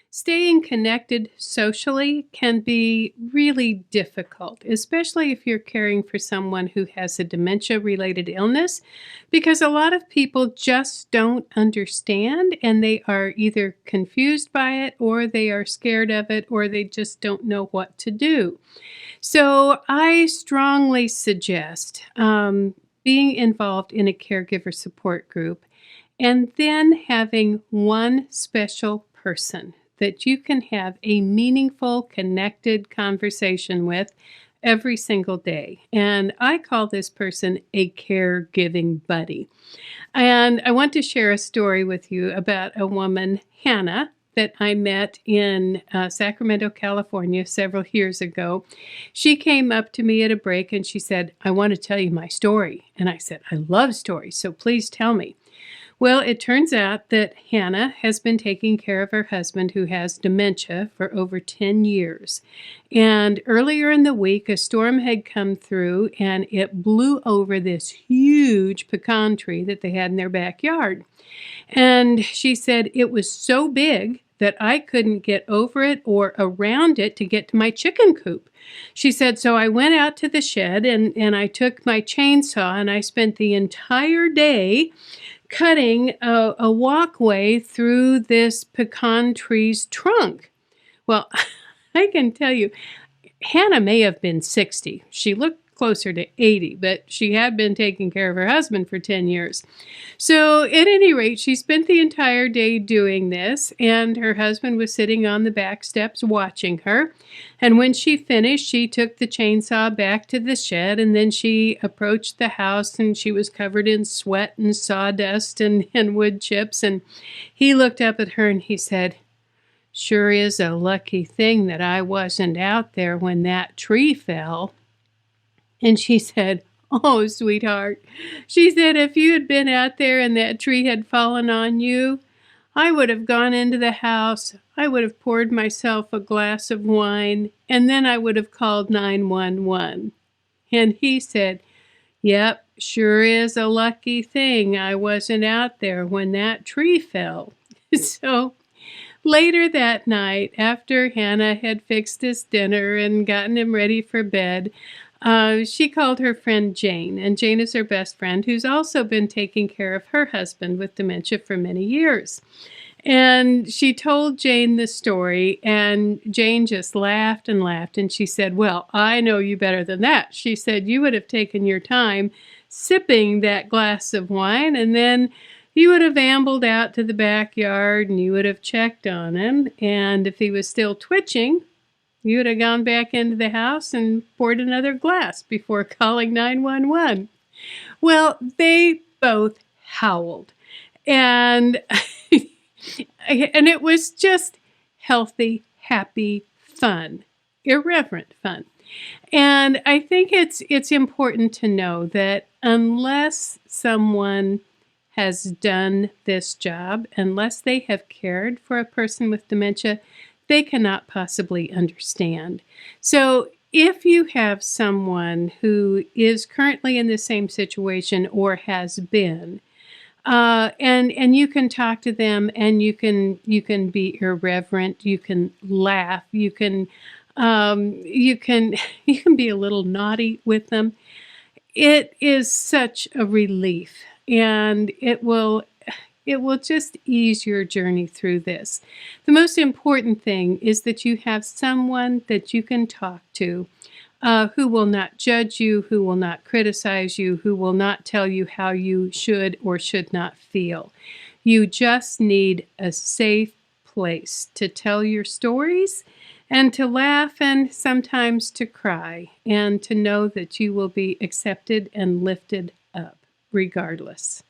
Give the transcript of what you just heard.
Staying connected socially can be really difficult, especially if you're caring for someone who has a dementia related illness, because a lot of people just don't understand and they are either confused by it or they are scared of it or they just don't know what to do. So I strongly suggest being involved in a caregiver support group and then having one special person that you can have a meaningful, connected conversation with every single day. And I call this person a caregiving buddy. And I want to share a story with you about a woman, Hannah, that I met in Sacramento, California several years ago. She came up to me at a break and she said, "I want to tell you my story." And I said, "I love stories, so please tell me." Well, it turns out that Hannah has been taking care of her husband who has dementia for over 10 years. And earlier in the week, a storm had come through and it blew over this huge pecan tree that they had in their backyard. And she said it was so big that I couldn't get over it or around it to get to my chicken coop. She said, so I went out to the shed and I took my chainsaw and I spent the entire day cutting a walkway through this pecan tree's trunk. Well, I can tell you, Hannah may have been 60. She looked closer to 80, but she had been taking care of her husband for 10 years. So at any rate, she spent the entire day doing this, and her husband was sitting on the back steps watching her. And when she finished, she took the chainsaw back to the shed, and then she approached the house, and she was covered in sweat and sawdust and wood chips. And he looked up at her and he said, "Sure is a lucky thing that I wasn't out there when that tree fell." And she said, "Oh, sweetheart," she said, "if you had been out there and that tree had fallen on you, I would have gone into the house, I would have poured myself a glass of wine, and then I would have called 911. And he said, "Yep, sure is a lucky thing I wasn't out there when that tree fell." So later that night, after Hannah had fixed his dinner and gotten him ready for bed, she called her friend Jane, and Jane is her best friend who's also been taking care of her husband with dementia for many years. And she told Jane the story, and Jane just laughed and laughed, and she said, "Well, I know you better than that." She said, "You would have taken your time sipping that glass of wine, and then you would have ambled out to the backyard, and you would have checked on him, and if he was still twitching, you would have gone back into the house and poured another glass before calling 911. Well, they both howled. And and it was just healthy, happy fun, irreverent fun. And I think it's important to know that unless someone has done this job, unless they have cared for a person with dementia, they cannot possibly understand. So if you have someone who is currently in the same situation or has been, and you can talk to them, and you can be irreverent, you can laugh, you can you can be a little naughty with them. It is such a relief, and it will just ease your journey through this. The most important thing is that you have someone that you can talk to who will not judge you, who will not criticize you, who will not tell you how you should or should not feel. You just need a safe place to tell your stories and to laugh and sometimes to cry and to know that you will be accepted and lifted up regardless.